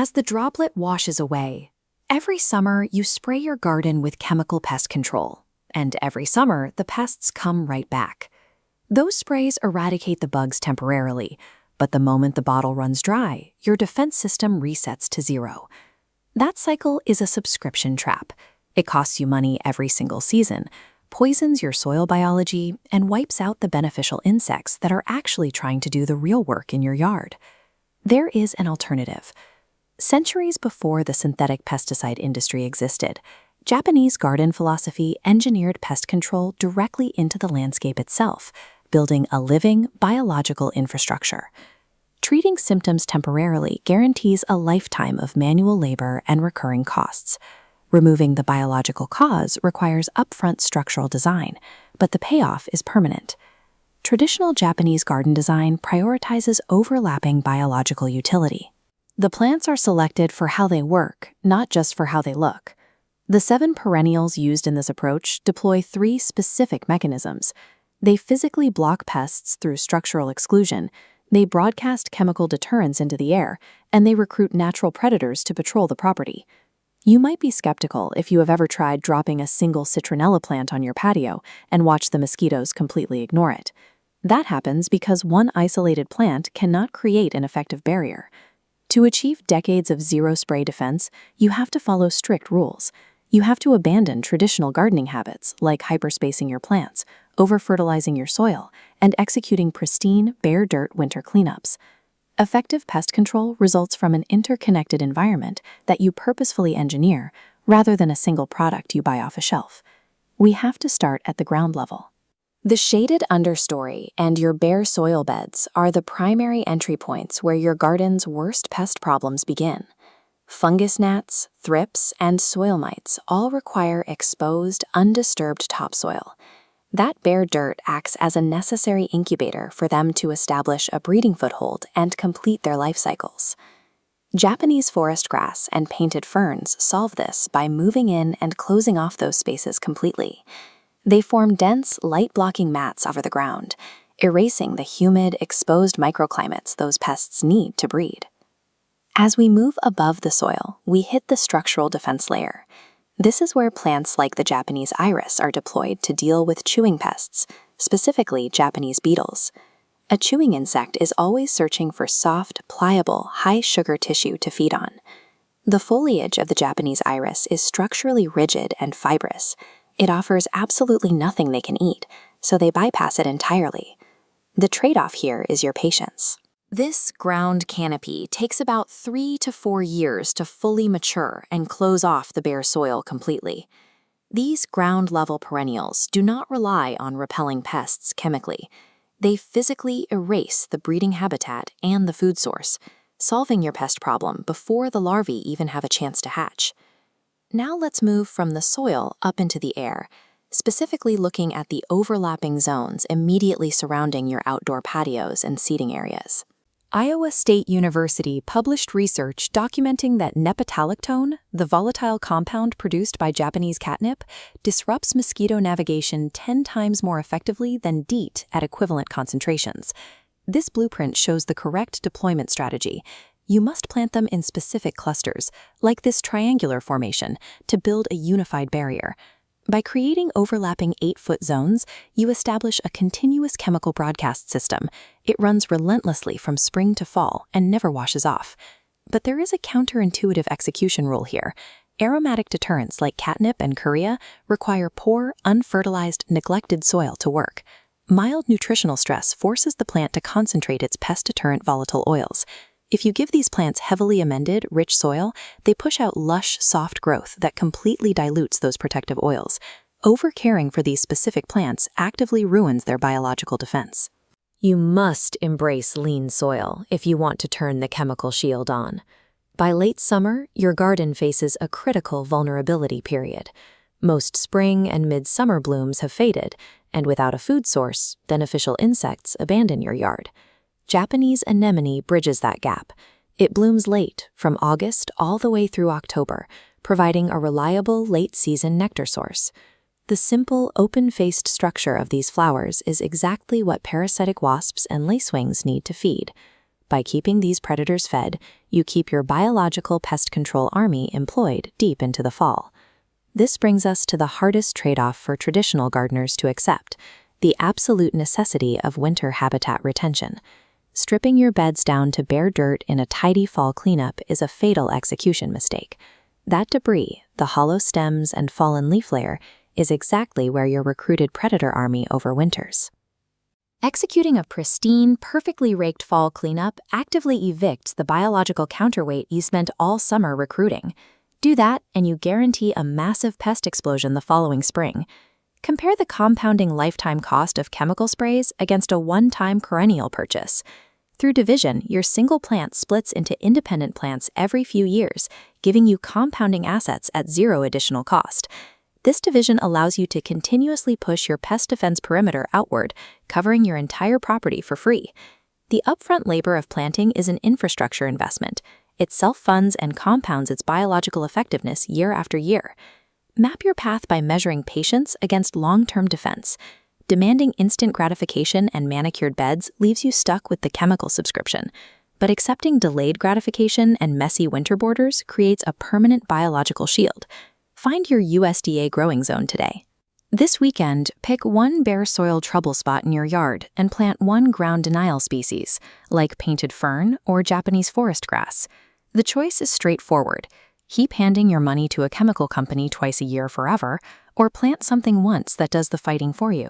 As the droplet washes away, every summer you spray your garden with chemical pest control, and every summer the pests come right back. Those sprays eradicate the bugs temporarily, but the moment the bottle runs dry, your defense system resets to zero. That cycle is a subscription trap. It costs you money every single season, poisons your soil biology, and wipes out the beneficial insects that are actually trying to do the real work in your yard. There is an alternative. Centuries before the synthetic pesticide industry existed, Japanese garden philosophy engineered pest control directly into the landscape itself, building a living, biological infrastructure. Treating symptoms temporarily guarantees a lifetime of manual labor and recurring costs. Removing the biological cause requires upfront structural design, but the payoff is permanent. Traditional Japanese garden design prioritizes overlapping biological utility. The plants are selected for how they work, not just for how they look. The 7 perennials used in this approach deploy 3 specific mechanisms. They physically block pests through structural exclusion, they broadcast chemical deterrents into the air, and they recruit natural predators to patrol the property. You might be skeptical if you have ever tried dropping a single citronella plant on your patio and watched the mosquitoes completely ignore it. That happens because one isolated plant cannot create an effective barrier. To achieve decades of zero-spray defense, you have to follow strict rules. You have to abandon traditional gardening habits like hyperspacing your plants, over-fertilizing your soil, and executing pristine, bare dirt winter cleanups. Effective pest control results from an interconnected environment that you purposefully engineer rather than a single product you buy off a shelf. We have to start at the ground level. The shaded understory and your bare soil beds are the primary entry points where your garden's worst pest problems begin. Fungus gnats, thrips, and soil mites all require exposed, undisturbed topsoil. That bare dirt acts as a necessary incubator for them to establish a breeding foothold and complete their life cycles. Japanese forest grass and painted ferns solve this by moving in and closing off those spaces completely. They form dense, light-blocking mats over the ground, erasing the humid, exposed microclimates those pests need to breed. As we move above the soil, we hit the structural defense layer. This is where plants like the Japanese iris are deployed to deal with chewing pests, specifically Japanese beetles. A chewing insect is always searching for soft, pliable, high-sugar tissue to feed on. The foliage of the Japanese iris is structurally rigid and fibrous. It offers absolutely nothing they can eat, so they bypass it entirely. The trade-off here is your patience. This ground canopy takes about 3 to 4 years to fully mature and close off the bare soil completely. These ground-level perennials do not rely on repelling pests chemically. They physically erase the breeding habitat and the food source, solving your pest problem before the larvae even have a chance to hatch. Now let's move from the soil up into the air, specifically looking at the overlapping zones immediately surrounding your outdoor patios and seating areas. Iowa State University published research documenting that nepetalactone, the volatile compound produced by Japanese catnip, disrupts mosquito navigation 10 times more effectively than DEET at equivalent concentrations. This blueprint shows the correct deployment strategy. You must plant them in specific clusters, like this triangular formation, to build a unified barrier. By creating overlapping 8-foot zones, you establish a continuous chemical broadcast system. It runs relentlessly from spring to fall and never washes off. But there is a counterintuitive execution rule here. Aromatic deterrents like catnip and curria require poor, unfertilized, neglected soil to work. Mild nutritional stress forces the plant to concentrate its pest-deterrent volatile oils. If you give these plants heavily amended, rich soil, they push out lush, soft growth that completely dilutes those protective oils. Over-caring for these specific plants actively ruins their biological defense. You must embrace lean soil if you want to turn the chemical shield on. By late summer, your garden faces a critical vulnerability period. Most spring and midsummer blooms have faded, and without a food source, beneficial insects abandon your yard. Japanese anemone bridges that gap. It blooms late, from August all the way through October, providing a reliable late-season nectar source. The simple, open-faced structure of these flowers is exactly what parasitic wasps and lacewings need to feed. By keeping these predators fed, you keep your biological pest control army employed deep into the fall. This brings us to the hardest trade-off for traditional gardeners to accept: the absolute necessity of winter habitat retention. Stripping your beds down to bare dirt in a tidy fall cleanup is a fatal execution mistake. That debris, the hollow stems and fallen leaf layer, is exactly where your recruited predator army overwinters. Executing a pristine, perfectly raked fall cleanup actively evicts the biological counterweight you spent all summer recruiting. Do that, and you guarantee a massive pest explosion the following spring. Compare the compounding lifetime cost of chemical sprays against a one-time perennial purchase. Through division, your single plant splits into independent plants every few years, giving you compounding assets at zero additional cost. This division allows you to continuously push your pest defense perimeter outward, covering your entire property for free. The upfront labor of planting is an infrastructure investment. It self-funds and compounds its biological effectiveness year after year. Map your path by measuring patience against long-term defense. Demanding instant gratification and manicured beds leaves you stuck with the chemical subscription, but accepting delayed gratification and messy winter borders creates a permanent biological shield. Find your USDA growing zone today. This weekend, pick one bare soil trouble spot in your yard and plant one ground denial species, like painted fern or Japanese forest grass. The choice is straightforward. Keep handing your money to a chemical company twice a year forever, or plant something once that does the fighting for you.